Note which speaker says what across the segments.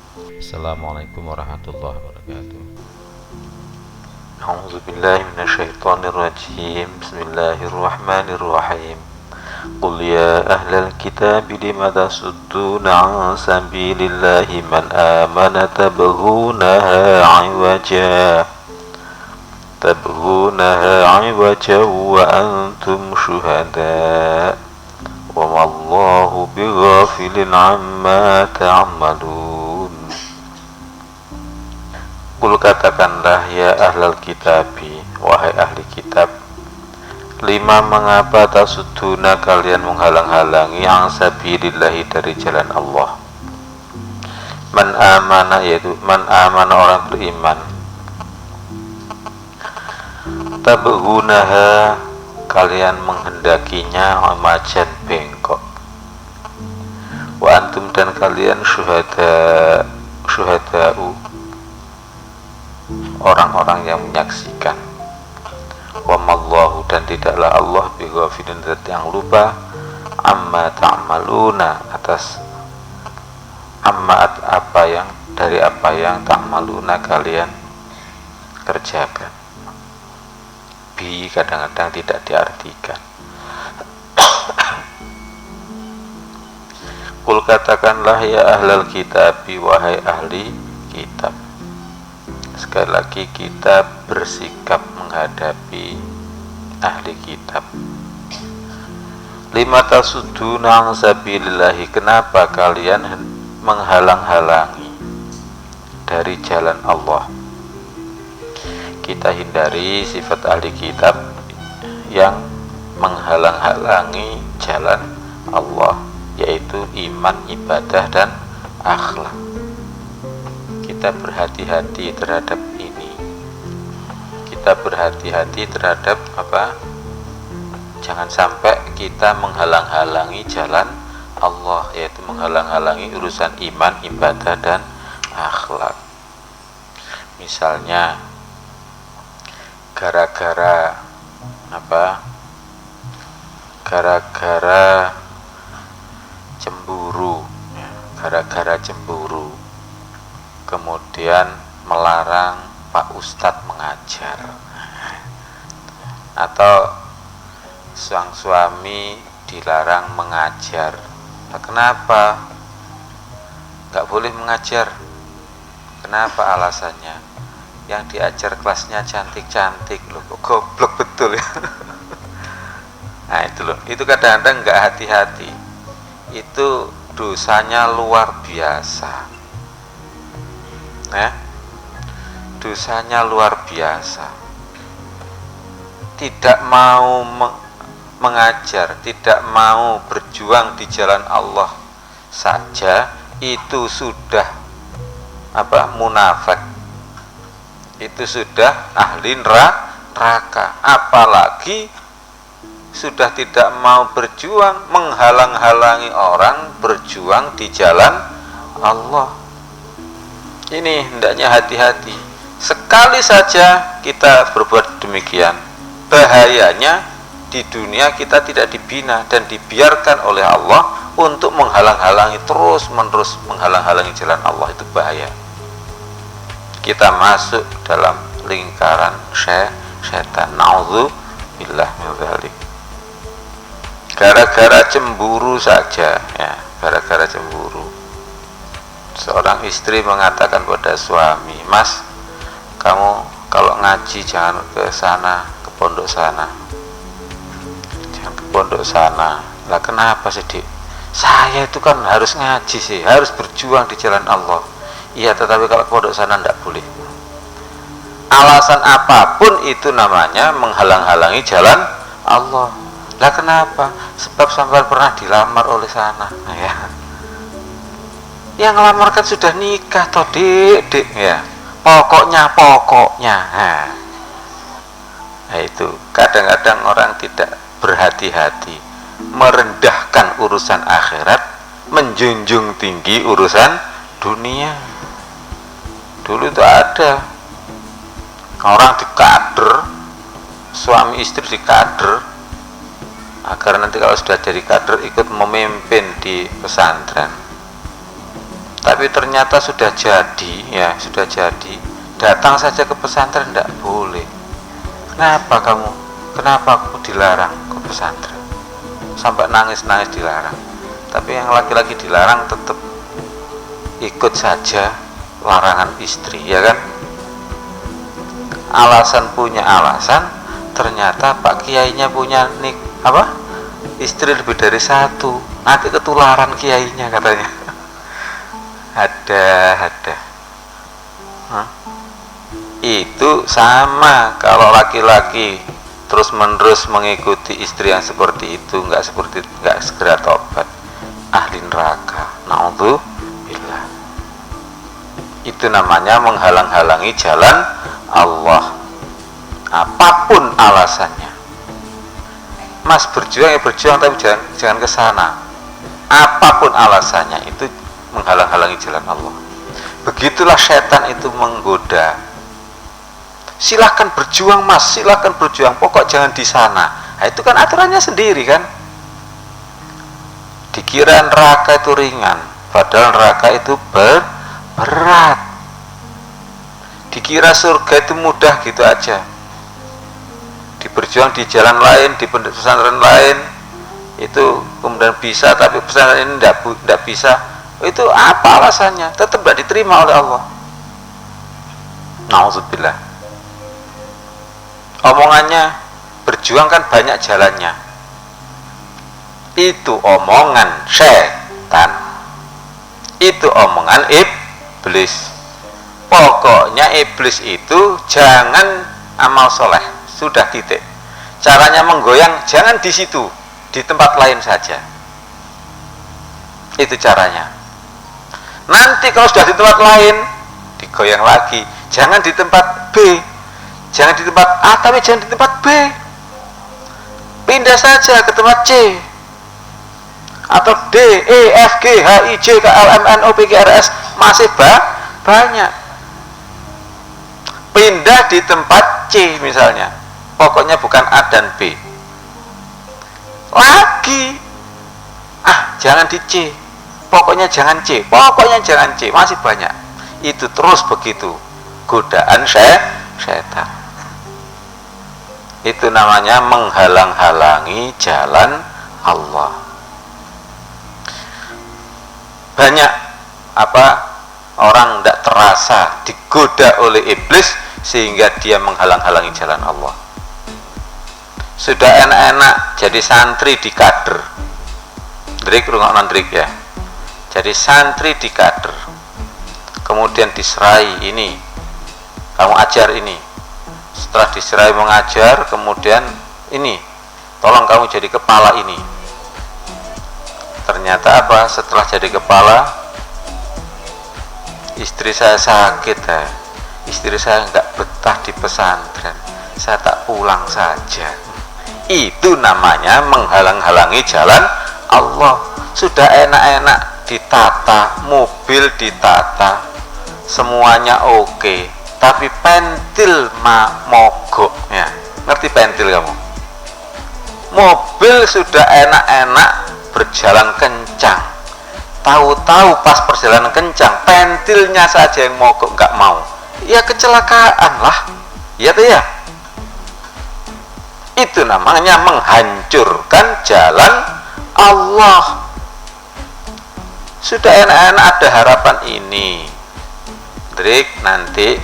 Speaker 1: Assalamualaikum warahmatullahi wabarakatuh.
Speaker 2: أعوذ بالله من الشيطان الرجيم بسم الله الرحمن الرحيم قل يا أهل الكتاب لم تصدون عن سبيل الله من آمن تبغونها عوجا وأنتم شهداء وما الله بغافل عما تعملون. Kul katakanlah ya ahlal kitabi, wahai ahli kitab, lima mengapa tasuduna kalian menghalang-halangi an sabilillahi dari jalan Allah. Man amana, yaitu man amana orang beriman. Tabghunaha, kalian menghendakinya amajan bengkok. Wa antum, dan kalian syuhada'u, orang-orang yang menyaksikan. Wa mallahu, dan tidaklah Allah bighafilin, zat yang lupa, amma ta'maluna, atas apa yang dari apa yang ta'maluna kalian kerjakan. Bi kadang-kadang tidak diartikan. Kul katakanlah ya ahlal kitabi, wahai ahli kitab. Sekali lagi kita bersikap menghadapi ahli kitab. Lima tasuduna an sabilillahi, kenapa kalian menghalang-halangi dari jalan Allah? Kita hindari sifat ahli kitab yang menghalang-halangi jalan Allah, yaitu iman, ibadah, dan akhlak. Kita berhati-hati terhadap ini. Kita berhati-hati terhadap apa? Jangan sampai kita menghalang-halangi jalan Allah, yaitu menghalang-halangi urusan iman, ibadah, dan akhlak. Misalnya gara-gara apa? Gara-gara cemburu, gara-gara cemburu, kemudian melarang Pak Ustadz mengajar, atau sang suami dilarang mengajar. Nah, kenapa nggak boleh mengajar? Kenapa alasannya? Yang diajar kelasnya cantik-cantik loh, kok goblok betul ya. Nah itu loh, itu kadang-kadang nggak hati-hati, itu dosanya luar biasa. Dosanya luar biasa. Tidak mau mengajar, tidak mau berjuang di jalan Allah saja, itu sudah munafik, itu sudah ahli neraka. Apalagi sudah tidak mau berjuang, menghalang-halangi orang berjuang di jalan Allah. Ini hendaknya hati-hati. Sekali saja kita berbuat demikian, bahayanya di dunia kita tidak dibina dan dibiarkan oleh Allah untuk menghalang-halangi, terus-menerus menghalang-halangi jalan Allah. Itu bahaya. Kita masuk dalam lingkaran setan. Na'udzubillah min dzalik. Gara-gara cemburu saja, ya, gara-gara cemburu. Seorang istri mengatakan pada suami, "Mas, kamu kalau ngaji jangan ke sana, ke pondok sana. Jangan ke pondok sana." Lah kenapa sih, Dik? Saya itu kan harus ngaji sih, harus berjuang di jalan Allah. Iya, tetapi kalau ke pondok sana tidak boleh. Alasan apapun itu namanya menghalang-halangi jalan Allah. Lah kenapa? Sebab sampai pernah dilamar oleh sana. Nah, ya. Yang ngelamar kan sudah nikah toh, Dik, ya. Pokoknya. Nah itu kadang-kadang orang tidak berhati-hati, merendahkan urusan akhirat, menjunjung tinggi urusan dunia. Dulu itu ada orang dikader, suami istri dikader, agar nanti kalau sudah jadi kader ikut memimpin di pesantren. tapi ternyata sudah jadi, ya sudah jadi, datang saja ke pesantren tidak boleh. Kenapa aku dilarang ke pesantren, sampai nangis-nangis dilarang. Tapi yang laki-laki dilarang tetap ikut saja larangan istri, ya kan? Alasan punya alasan, ternyata Pak Kiainya punya istri lebih dari satu, nanti ketularan kiainya katanya. ada Itu sama kalau laki-laki terus menerus mengikuti istri yang seperti itu, nggak segera tobat, ahli neraka. Naudzubillah. Itu namanya menghalang-halangi jalan Allah, apapun alasannya. Mas berjuang ya berjuang, tapi jangan ke sana. Apapun alasannya, itu menghalang-halangi jalan Allah. Begitulah setan itu menggoda. Silahkan berjuang mas, silahkan berjuang, pokok jangan di sana. Nah, itu kan aturannya sendiri kan. Dikira neraka itu ringan, padahal neraka itu berat. Dikira surga itu mudah gitu aja. Diberjuang di jalan lain, di pesantren lain itu kemudian bisa, tapi pesantren ini tidak bisa. Itu apa alasannya? Tetap tidak diterima oleh Allah. Nauzubillah. Omongannya berjuang kan banyak jalannya. Itu omongan setan. Itu omongan iblis. Pokoknya iblis itu jangan amal soleh, sudah titik. Caranya menggoyang jangan di situ, di tempat lain saja. Itu caranya. Nanti kalau sudah di tempat lain, digoyang lagi. Jangan di tempat B, jangan di tempat A, tapi jangan di tempat B. Pindah saja ke tempat C, atau D, E, F, G, H, I, J, K, L, M, N, O, P, Q, R, S. Masih banyak. Pindah di tempat C misalnya, pokoknya bukan A dan B. Lagi, jangan di C, pokoknya jangan C, pokoknya jangan C. Masih banyak. Itu terus begitu, godaan setan. Itu namanya menghalang-halangi jalan Allah. Banyak orang tidak terasa digoda oleh iblis sehingga dia menghalang-halangi jalan Allah. Sudah enak-enak jadi santri di kader. Drik rungokno drik ya. Jadi santri di kader. Kemudian diserai ini, kamu ajar ini. Setelah diserai mengajar, kemudian ini, tolong kamu jadi kepala ini. Ternyata setelah jadi kepala, istri saya sakit ya. Istri saya nggak betah di pesantren, saya tak pulang saja. Itu namanya menghalang-halangi jalan Allah. Sudah enak-enak ditata, mobil ditata, semuanya oke, tapi pentil mogok ya. Ngerti pentil kamu? Mobil sudah enak-enak berjalan kencang, tahu-tahu pas perjalanan kencang pentilnya saja yang mogok, nggak mau, ya kecelakaan lah, ya tuh ya. Itu namanya menghancurkan jalan Allah. Sudah enak-enak ada harapan ini, Drik, nanti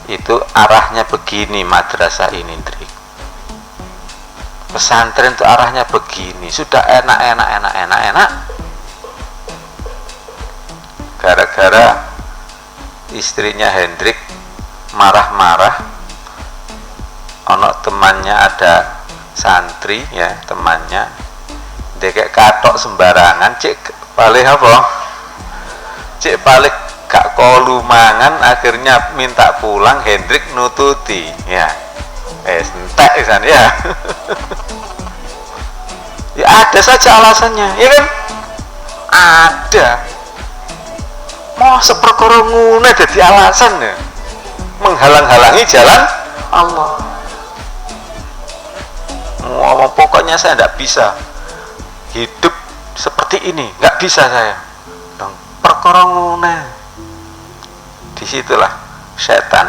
Speaker 2: itu arahnya begini, madrasah ini, Drik, pesantren itu arahnya begini. Sudah enak. Gara-gara istrinya Hendrik marah-marah, ono temannya ada santri ya, temannya dekek katok sembarangan, cek balik gak kolu mangan, akhirnya minta pulang. Hendrik nututi ya, entek kan ya. Ya ada saja alasannya, ya kan? Ada. Mau seperkara ngune dadi alasan ya, menghalang-halangi jalan Allah. Pokoknya saya tidak bisa hidup seperti ini, nggak bisa saya. perkara ngene. Disitulah setan,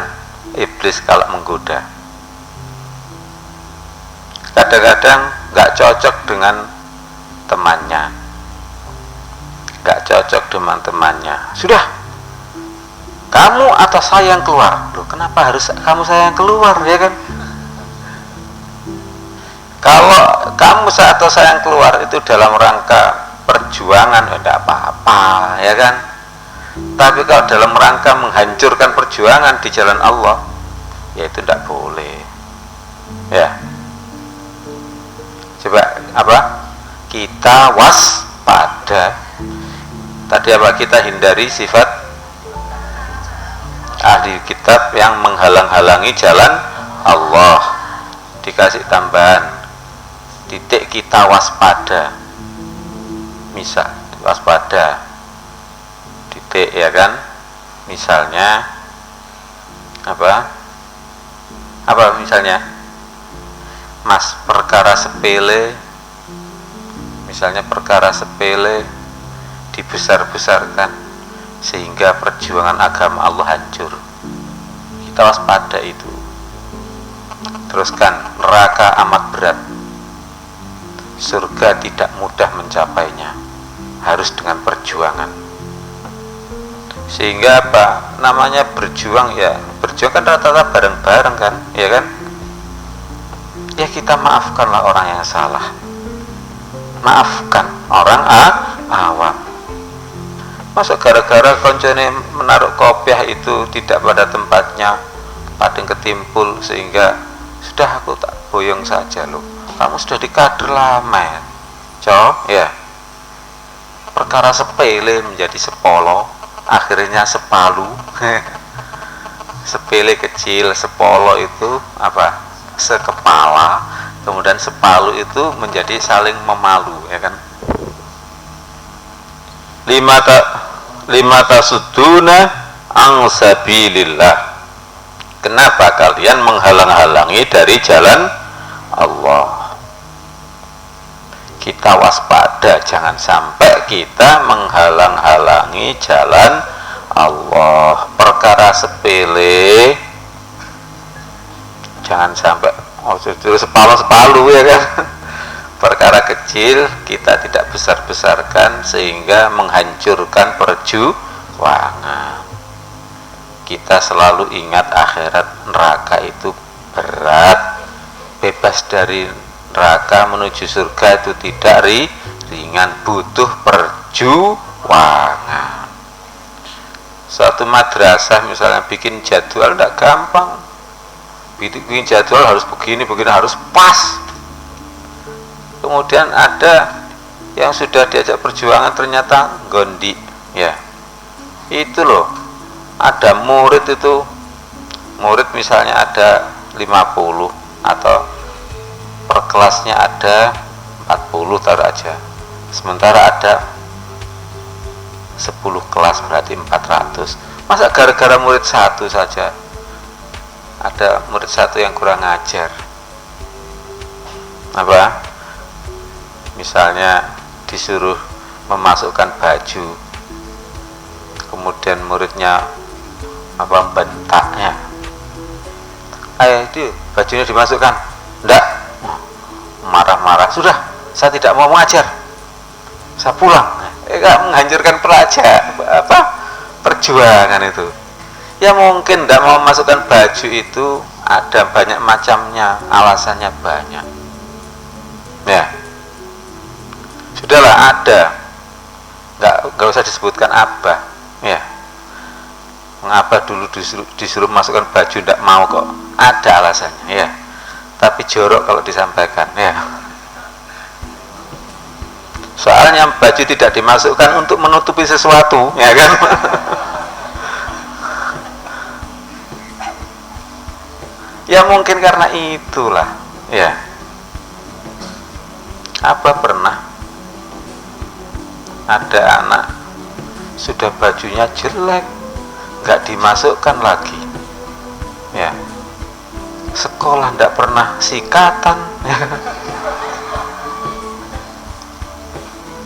Speaker 2: iblis kalau menggoda. Kadang-kadang nggak cocok dengan temannya, nggak cocok dengan temannya. Sudah, kamu atau saya yang keluar. Loh, kenapa harus kamu saya yang keluar, ya kan? Kalau kamu atau saya yang keluar itu dalam rangka perjuangan, tidak apa-apa, ya kan? Tapi kalau dalam rangka menghancurkan perjuangan di jalan Allah, ya itu tidak boleh. Ya, coba apa? Kita waspada. Tadi apa? Kita hindari sifat ahli kitab yang menghalang-halangi jalan Allah. Dikasih tambahan, titik kita waspada. Misal waspada, titik, ya kan? Misalnya apa misalnya, Mas, perkara sepele, misalnya perkara sepele dibesar-besarkan sehingga perjuangan agama Allah hancur. Kita waspada itu. Teruskan, neraka amat berat, surga tidak mudah mencapainya, harus dengan perjuangan. Sehingga apa namanya berjuang, ya berjuang kan rata-rata bareng-bareng kan, ya kan? Ya kita maafkanlah orang yang salah, maafkan orang awam. Masa gara-gara koncone menaruh kopiah itu tidak pada tempatnya, pading ketimpul, sehingga sudah aku tak boyong saja loh. Kamu sudah dikader lama, ya. Perkara sepele menjadi sepolo, akhirnya sepalu. Sepele kecil, sepolo itu apa? Sekepala, kemudian sepalu itu menjadi saling memalu, ya kan? Lima tasuduna ang sabilillah. Kenapa kalian menghalang-halangi dari jalan Allah? Kita waspada, jangan sampai kita menghalang-halangi jalan Allah. Perkara sepele jangan sampai sepalu ya kan. Perkara kecil kita tidak besar-besarkan sehingga menghancurkan perjuangan. Kita selalu ingat akhirat, neraka itu berat. Bebas dari neraka menuju surga itu tidak ringan, butuh perjuangan. Suatu madrasah misalnya bikin jadwal tidak gampang. Bikin jadwal harus begini harus pas. Kemudian ada yang sudah diajak perjuangan ternyata gondi, ya. Itu loh, ada murid misalnya ada 50 atau per kelasnya ada 40 taruh aja. Sementara ada 10 kelas berarti 400. Masa gara-gara murid satu saja, ada murid satu yang kurang ajar, apa? Misalnya disuruh memasukkan baju, kemudian muridnya apa bentaknya, ayo itu bajunya dimasukkan, enggak, marah-marah, sudah saya tidak mau mengajar, saya pulang. Menghancurkan perjuangan itu. Ya mungkin tidak mau memasukkan baju itu ada banyak macamnya, alasannya banyak, ya. Sudahlah, ada, nggak usah disebutkan apa, ya. Mengapa dulu disuruh masukkan baju tidak mau kok? Ada alasannya, ya. Tapi jorok kalau disampaikan, ya. Soalnya baju tidak dimasukkan untuk menutupi sesuatu, ya kan? Ya mungkin karena itulah, ya. Apa pernah ada anak sudah bajunya jelek nggak dimasukkan lagi, ya, sekolah nggak pernah sikatan,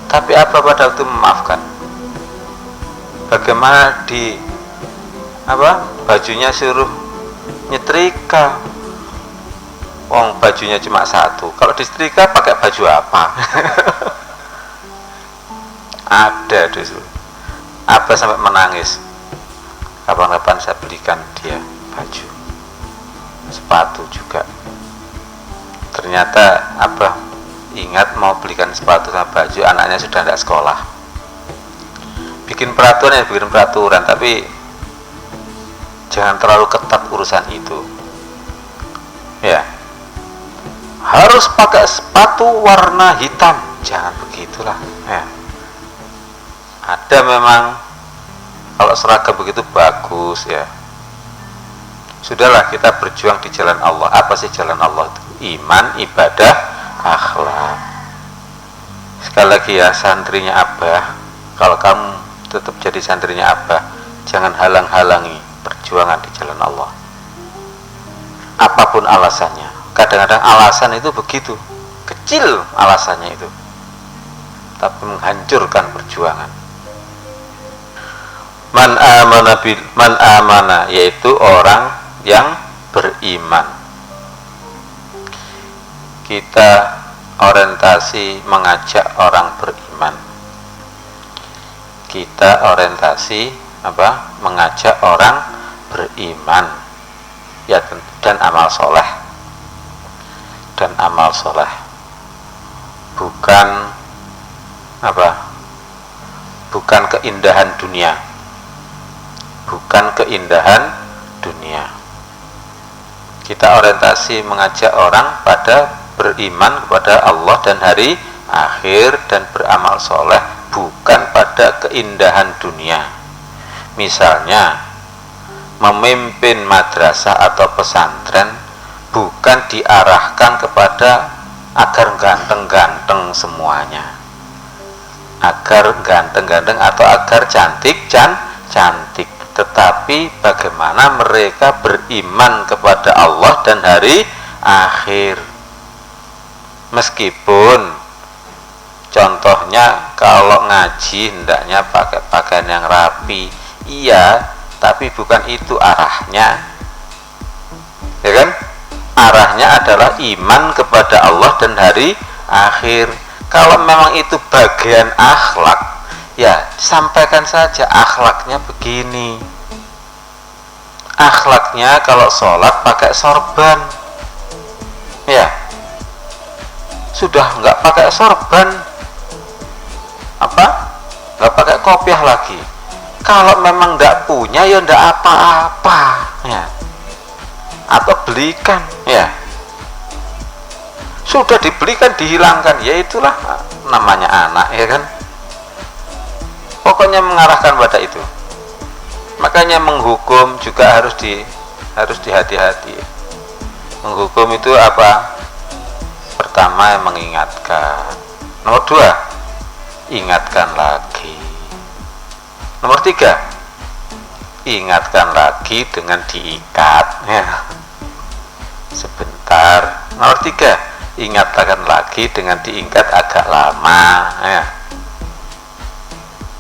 Speaker 2: tapi apa pada waktu memaafkan, Bagaimana di bajunya suruh nyetrika, wong bajunya cuma satu, kalau disetrika pakai baju apa? Ada dulu Abah sampai menangis, kapan-kapan saya belikan dia baju, sepatu juga. Ternyata Abah ingat mau belikan sepatu sama baju, anaknya sudah tidak sekolah. Bikin peraturan, tapi jangan terlalu ketat urusan itu ya. Harus pakai sepatu warna hitam, jangan begitulah ya. Ada memang kalau seragam begitu bagus ya. Sudahlah, kita berjuang di jalan Allah. Apa sih jalan Allah itu? Iman, ibadah, akhlak. Sekali lagi ya, santrinya Abah, kalau kamu tetap jadi santrinya Abah, jangan halang-halangi perjuangan di jalan Allah. Apapun alasannya. Kadang-kadang alasan itu begitu kecil, alasannya itu, tapi menghancurkan perjuangan. Man amana, yaitu orang yang beriman. Kita orientasi mengajak orang beriman. Kita orientasi mengajak orang beriman ya, dan amal soleh, bukan keindahan dunia, Kita orientasi mengajak orang pada beriman kepada Allah dan hari akhir dan beramal soleh, bukan pada keindahan dunia. Misalnya memimpin madrasah atau pesantren bukan diarahkan kepada agar ganteng-ganteng semuanya, agar ganteng-ganteng atau agar cantik-cantik, tetapi bagaimana mereka beriman kepada Allah dan hari akhir. Meskipun contohnya kalau ngaji hendaknya pakai pakaian yang rapi, iya, tapi bukan itu arahnya, ya kan? Arahnya adalah iman kepada Allah dan hari akhir. Kalau memang itu bagian akhlak, ya sampaikan saja akhlaknya begini. Akhlaknya kalau sholat pakai sorban, ya sudah nggak pakai sorban, nggak pakai kopiah lagi. Kalau memang nggak punya ya nggak apa-apa ya, atau belikan ya. Sudah dibelikan dihilangkan, ya itulah namanya anak, ya kan. Pokoknya mengarahkan pada itu. Makanya menghukum juga harus dihati-hati. Menghukum itu apa? Pertama mengingatkan, nomor 2 ingatkan lagi, nomor 3 ingatkan lagi dengan diikat ya, sebentar. Nomor 3 ingatkan lagi dengan diikat agak lama ya,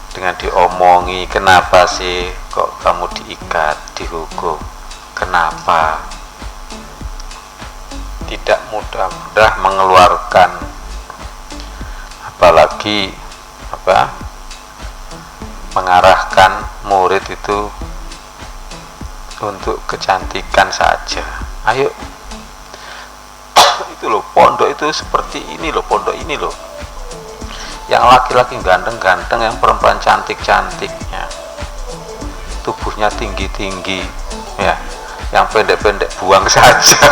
Speaker 2: dengan diomongi, kenapa sih kok kamu diikat, dihukum, kenapa? Tidak mudah-mudah mengeluarkan, apalagi mengarahkan murid itu untuk kecantikan saja. Ayo, itu loh pondok itu seperti ini loh, pondok ini loh, yang laki-laki ganteng-ganteng, yang perempuan cantik-cantiknya, tubuhnya tinggi-tinggi ya, yang pendek-pendek buang saja.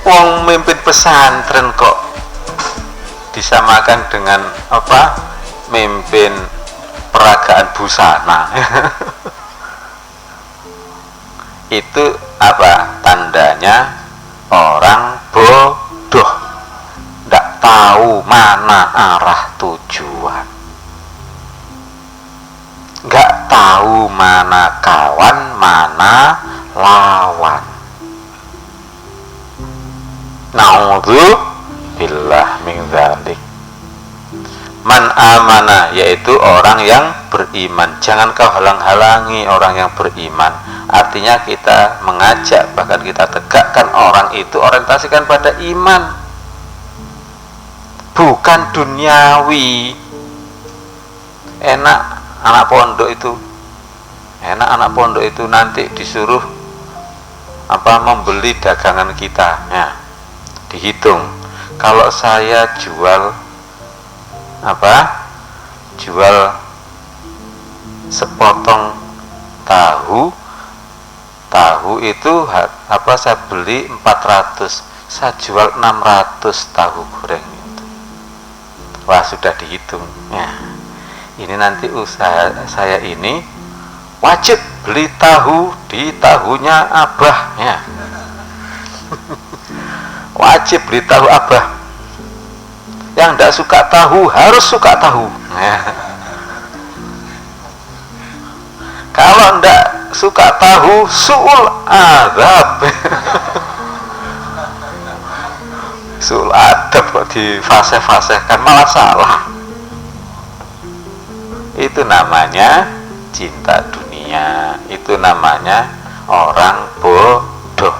Speaker 2: Wong mimpin pesantren kok disamakan dengan mimpin peragaan busana. Itu tandanya orang bodoh, tidak tahu mana arah tujuan, nggak tahu mana kawan mana lawan. Naudzubillah billah min dzalik. Man amana, yaitu orang yang beriman. Jangan kau halang-halangi orang yang beriman. Artinya kita mengajak, bahkan kita tegakkan orang itu orientasikan pada iman, bukan duniawi. Enak anak pondok itu nanti disuruh membeli dagangan kita, ya, dihitung. Kalau saya jual sepotong tahu itu saya beli 400, saya jual 600 tahu goreng itu. Wah, sudah dihitung, ya. Ini nanti usaha saya ini wajib beli tahu di tahunya Abah, ya. Wajib beli tahu Abah. Yang tidak suka tahu harus suka tahu, ya. Kalau tidak suka tahu, su'ul adab. Su'ul adab kok difasih-fasihkan, malah salah. Itu namanya cinta dunia, itu namanya orang bodoh.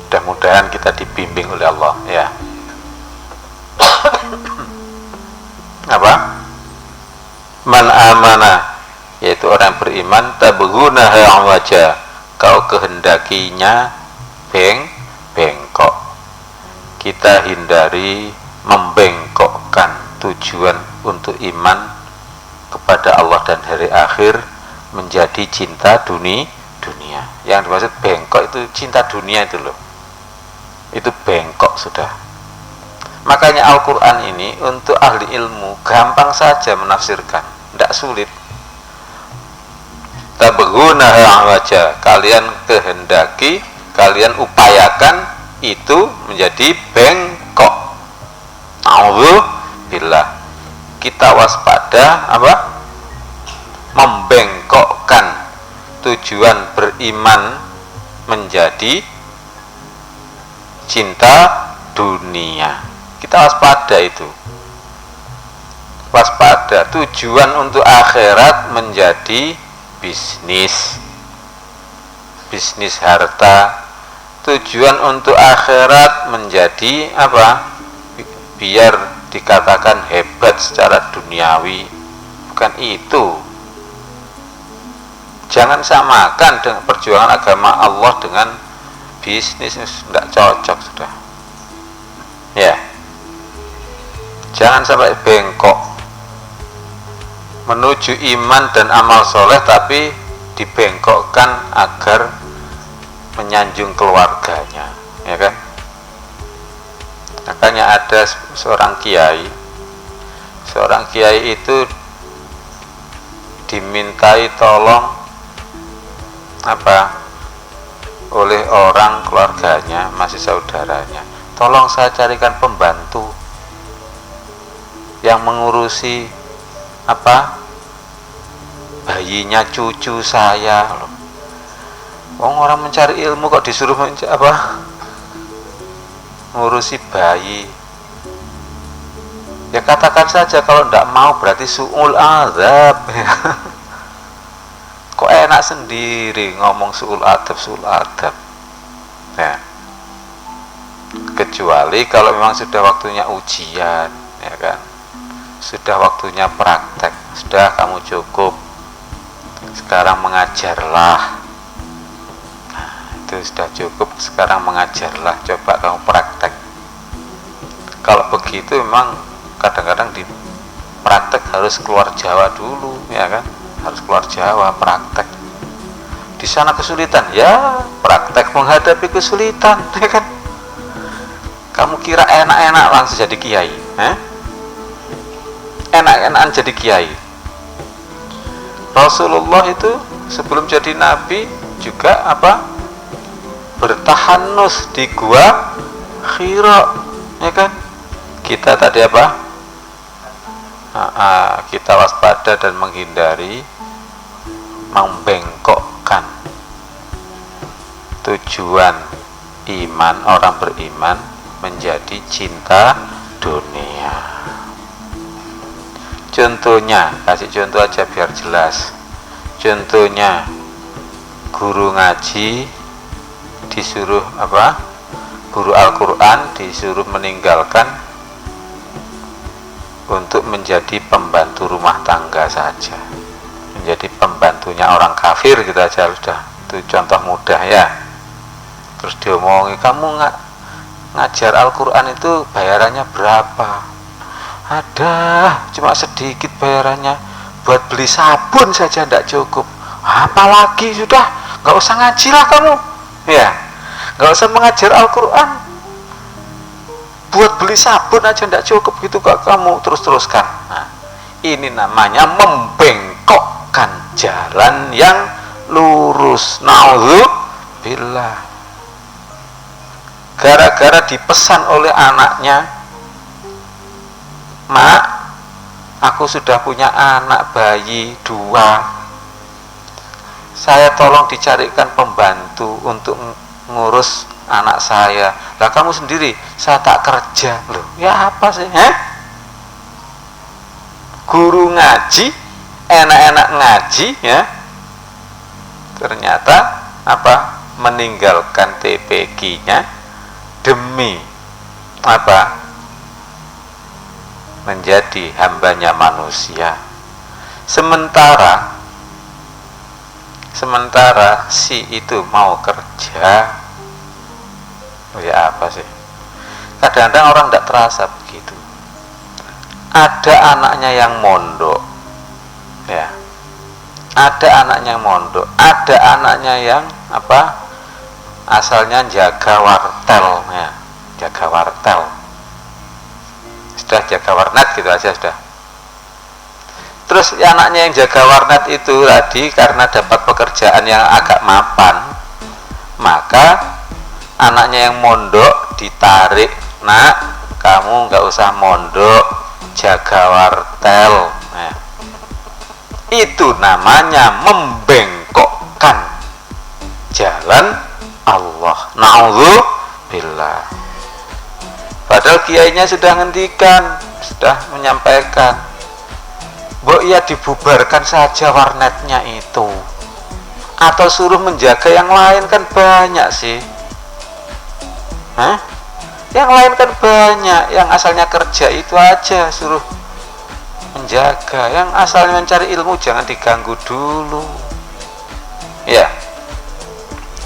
Speaker 2: Mudah-mudahan kita dibimbing oleh Allah, ya. Apa? Man amana, yaitu orang beriman, tabghunaha wajah, kau kehendakinya bengkok. Kita hindari membengkokkan tujuan untuk iman kepada Allah dan hari akhir menjadi cinta dunia. Yang dimaksud bengkok itu cinta dunia itu loh. Itu bengkok sudah. Makanya Al-Quran ini untuk ahli ilmu gampang saja menafsirkan, tidak sulit. Tabghunaha wajah, kalian kehendaki, kalian upayakan itu menjadi bengkok. A'udzubillah. Kita waspada membengkokkan tujuan beriman menjadi cinta dunia. Kita waspada itu. Waspada tujuan untuk akhirat menjadi bisnis harta. Tujuan untuk akhirat menjadi biar dikatakan hebat secara duniawi. Bukan itu. Jangan samakan dengan perjuangan agama Allah dengan bisnis, tidak cocok sudah, ya. Jangan sampai bengkok menuju iman dan amal soleh, tapi dibengkokkan agar menyanjung keluarganya, ya kan? Makanya ada seorang kiai itu dimintai tolong oleh orang keluarganya, masih saudaranya, tolong saya carikan pembantu yang mengurusi bayinya cucu saya loh. Orang mencari ilmu kok disuruh ngurusi bayi. Ya katakan saja, kalau tidak mau berarti su'ul adab. Kok enak sendiri ngomong su'ul adab, ya. Kecuali kalau memang sudah waktunya ujian, ya kan, sudah waktunya praktek, sudah kamu cukup, sekarang mengajarlah. Itu sudah cukup, sekarang mengajarlah, coba kamu praktek. Kalau begitu memang kadang-kadang di praktek harus keluar Jawa dulu, ya kan, harus keluar Jawa praktek. Di sana kesulitan, ya praktek menghadapi kesulitan, ya kan. Kamu kira enak-enak langsung jadi kiai, enak-enakan jadi kiai. Rasulullah itu sebelum jadi nabi juga bertahanus di gua Hira, ya kan. Kita tadi kita waspada dan menghindari membengkokkan tujuan iman orang beriman menjadi cinta dunia. Contohnya, kasih contoh aja biar jelas. Contohnya, guru ngaji disuruh guru Al-Quran disuruh meninggalkan untuk menjadi pembantu rumah tangga saja, menjadi pembantunya orang kafir gitu aja sudah. Itu contoh mudah ya. Terus diomongi, kamu ngajar Al-Quran itu bayarannya berapa? Ada, cuma sedikit bayarannya, buat beli sabun saja tidak cukup. Apalagi sudah, nggak usah ngaji lah kamu, ya, nggak usah mengajar Al-Quran, buat beli sabun aja tidak cukup gitu kok kamu terus-teruskan. Nah, ini namanya membengkokkan jalan yang lurus. Naudzubillah. Gara-gara dipesan oleh anaknya, Mak, aku sudah punya anak bayi 2, saya tolong dicarikan pembantu untuk ngurus anak saya. Lah kamu sendiri, saya tak kerja. Loh, ya apa sih? Guru ngaji, enak-enak ngaji ya, ternyata meninggalkan TPG-nya demi menjadi hambanya manusia. Sementara si itu mau kerja. Oh ya apa sih? Kadang-kadang orang tidak terasa begitu. Ada anaknya yang mondok, ya. Ada anaknya yang mondok, ada anaknya yang asalnya jaga wartel, ya, jaga wartel. Sudah jaga warnet gitu aja sudah. Terus anaknya yang jaga warnet itu tadi karena dapat pekerjaan yang agak mapan, maka anaknya yang mondok ditarik, nak, kamu nggak usah mondok, jaga wartel. Nah, itu namanya membengkokkan jalan Allah. Naudzubillah. Padahal kiainya sudah ngendikan, sudah menyampaikan, Mbok ya dibubarkan saja warnetnya itu, atau suruh menjaga yang lain, kan banyak sih. Yang lain kan banyak, yang asalnya kerja itu aja suruh menjaga, yang asalnya mencari ilmu jangan diganggu dulu. Ya,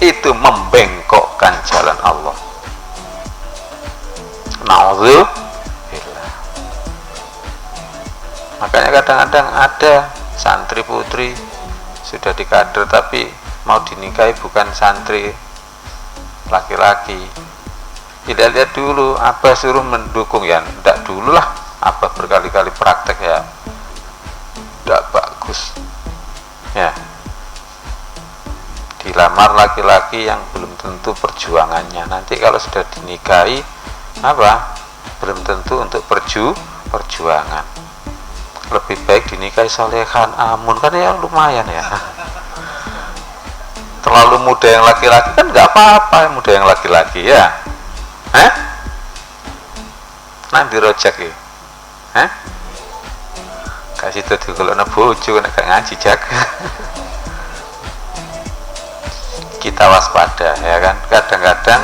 Speaker 2: itu membengkokkan jalan Allah. Naudzubillah. Makanya kadang-kadang ada santri putri sudah dikader tapi mau dinikahi bukan santri laki-laki. Tidak lihat dulu, Abah suruh mendukung, ya tidak dulu lah, Abah berkali-kali praktek ya tidak bagus ya. Dilamar laki-laki yang belum tentu perjuangannya, nanti kalau sudah dinikahi belum tentu untuk perjuangan. Lebih baik dinikahi solehan amun, kan ya lumayan ya. Terlalu muda yang laki-laki kan nggak apa-apa, muda yang laki-laki ya. Nanti rojak ya. Kasih tuh kalau na bojo nek ngaji jak. Kita waspada ya kan. Kadang-kadang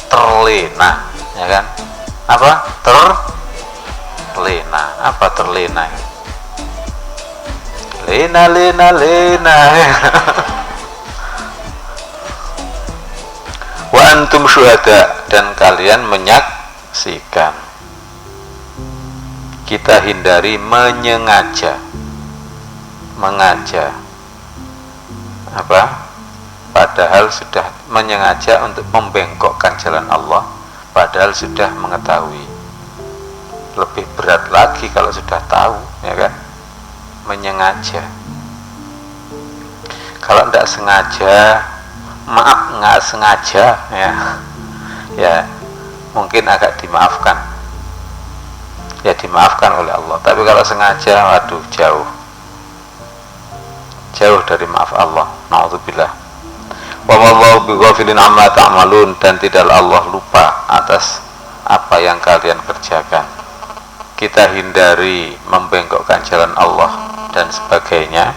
Speaker 2: terlena ya kan. Terlena. Apa terlena? Lena. Wa antum syuhada, dan kalian menyaksikan. Kita hindari menyengaja, mengaja padahal sudah menyengaja untuk membengkokkan jalan Allah, padahal sudah mengetahui. Lebih berat lagi kalau sudah tahu, ya kan? Menyengaja. Kalau tidak sengaja, maaf nggak sengaja ya mungkin agak dimaafkan, ya dimaafkan oleh Allah. Tapi kalau sengaja, waduh, jauh dari maaf Allah. Naudzubillah. Wa wallahu bighafilin amma ta'malun, dan tidaklah Allah lupa atas apa yang kalian kerjakan. Kita hindari membengkokkan jalan Allah dan sebagainya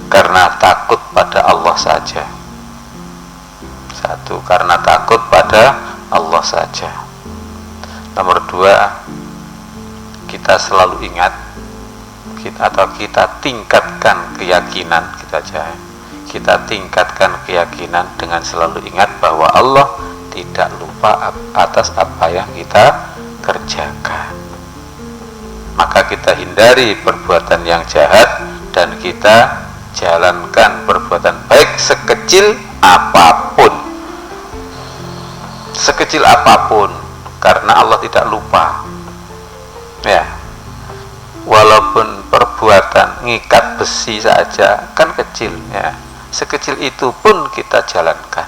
Speaker 2: karena takut pada Allah saja. Satu, karena takut pada Allah saja. Nomor dua, kita selalu ingat kita tingkatkan keyakinan kita tingkatkan keyakinan dengan selalu ingat bahwa Allah tidak lupa atas apa yang kita kerjakan. Maka kita hindari perbuatan yang jahat dan kita jalankan perbuatan baik sekecil apapun, karena Allah tidak lupa. Ya, walaupun perbuatan ngikat besi saja kan kecil, ya, sekecil itu pun kita jalankan.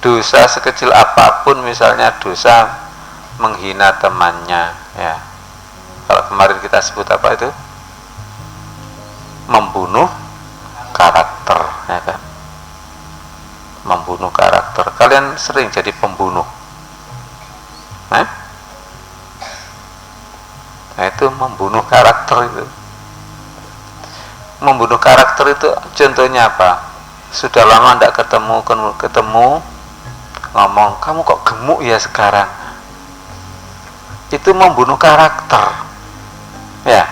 Speaker 2: Dosa sekecil apapun, misalnya dosa menghina temannya, ya, kalau kemarin kita sebut apa itu, membunuh karakter, ya kan, membunuh karakter. Kalian sering jadi pembunuh, nah itu membunuh karakter. Itu membunuh karakter itu contohnya apa? Sudah lama tidak ketemu ngomong, kamu kok gemuk ya sekarang, itu membunuh karakter, ya.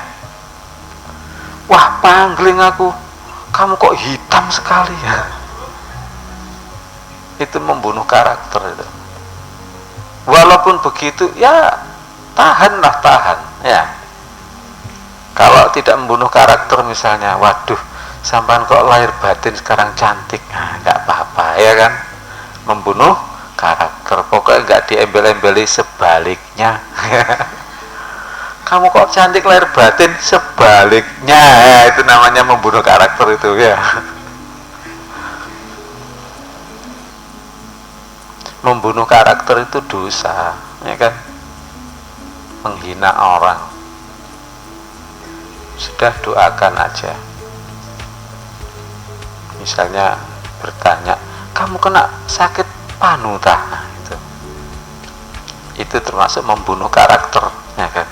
Speaker 2: Wah, pangling aku, kamu kok hitam sekali ya, itu membunuh karakter itu. Walaupun begitu, ya tahan, ya. Kalau tidak membunuh karakter, misalnya, waduh, sampean kok lahir batin sekarang cantik, nah, nggak apa-apa, ya kan. Membunuh karakter, pokoknya nggak diembel-embeli, sebaliknya. Kamu kok cantik lahir batin, sebaliknya, ya, itu namanya membunuh karakter itu, ya. Membunuh karakter itu dosa, ya kan. Menghina orang, sudah doakan aja. Misalnya bertanya, kamu kena sakit panutan, nah, itu termasuk membunuh karakter, ya kan.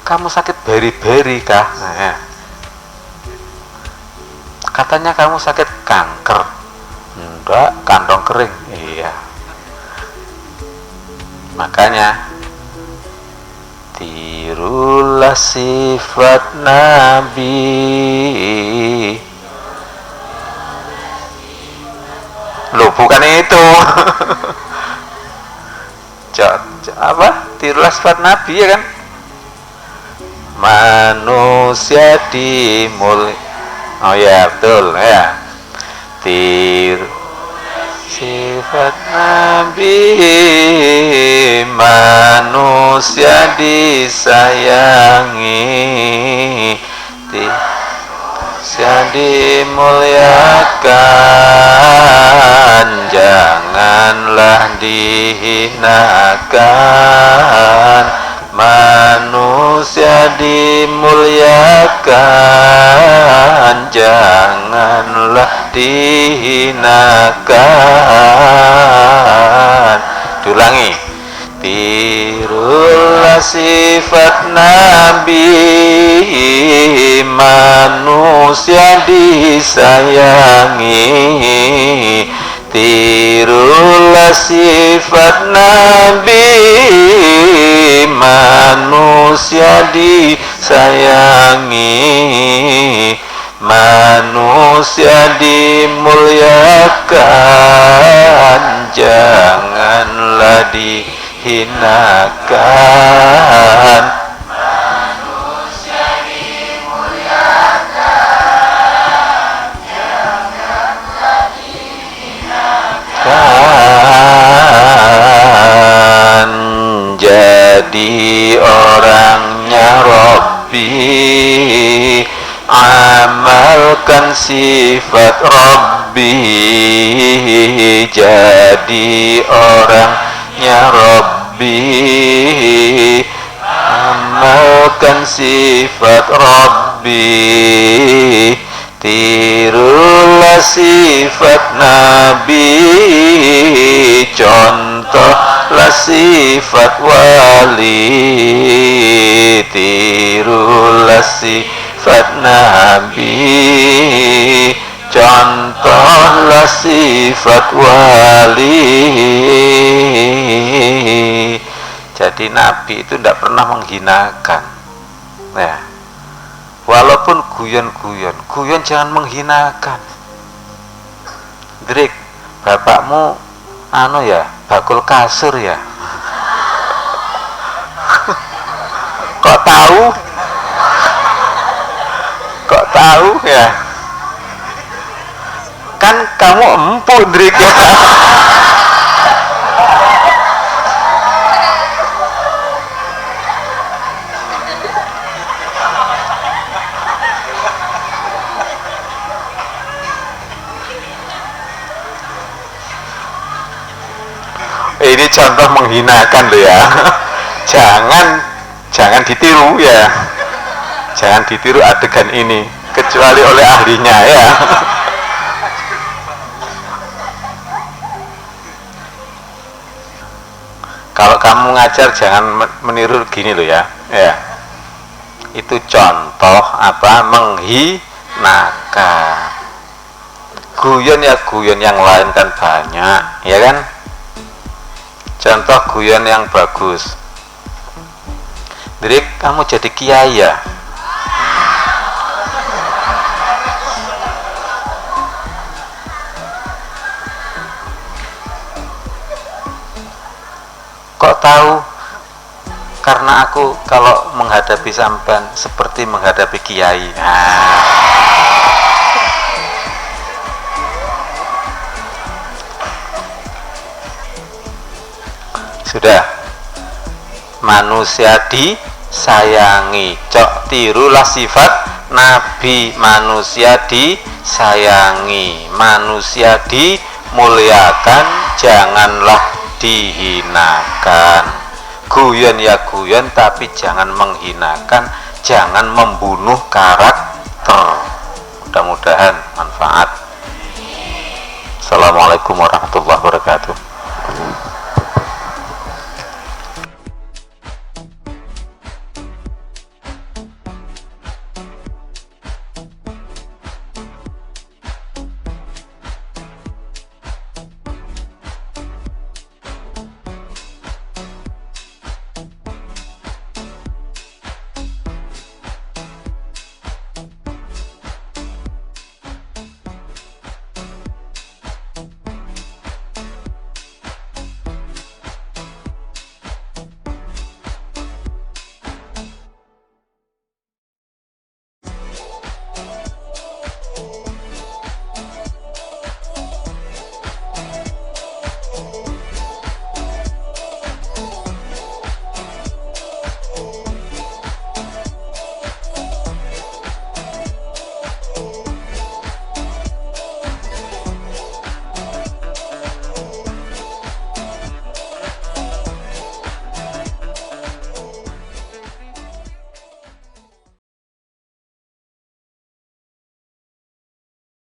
Speaker 2: Kamu sakit beri-beri kah, nah, ya. Katanya kamu sakit kanker, enggak, kantong kering, iya. Makanya tirulah sifat Nabi, loh bukan itu. Apa? Tirulah sifat Nabi, ya kan? Manusia dimulai, oh ya betul, ya. Tiru sifat Nabi, manusia disayangi, manusia dimuliakan, janganlah dihinakan. Manusia dimuliakan, janganlah dihinakan. Diulangi, tirulah sifat Nabi, manusia disayangi. Tirulah sifat Nabi, manusia disayangi, manusia dimuliakan, janganlah dihinakan. Jadi orangnya Rabbi, amalkan sifat Rabbi. Jadi orangnya Rabbi, amalkan sifat Rabbi. Tirulah sifat nabi, contohlah sifat wali. Tirulah sifat nabi, contohlah sifat wali. Jadi nabi itu tidak pernah menghinakan ya. Walaupun guyon jangan menghinakan. Drik, bapakmu ya bakul kasur ya. Kok tahu ya, kan kamu empu, Drik ya. Ini contoh menghinakan loh ya. Jangan ditiru ya. Jangan ditiru adegan ini kecuali oleh ahlinya ya. Kalau kamu ngajar jangan meniru gini loh ya. Ya. Itu contoh menghinakan. Guyon yang lain kan banyak, ya kan? Contoh guyon yang bagus. Jadi kamu jadi kiai ya. Kok tahu? Karena aku kalau menghadapi sampan seperti menghadapi kiai. Sudah, manusia disayangi, tirulah sifat nabi. Manusia disayangi, manusia dimuliakan, janganlah dihinakan. Guyon tapi jangan menghinakan, jangan membunuh karakter. Mudah-mudahan manfaat. Assalamualaikum warahmatullahi wabarakatuh.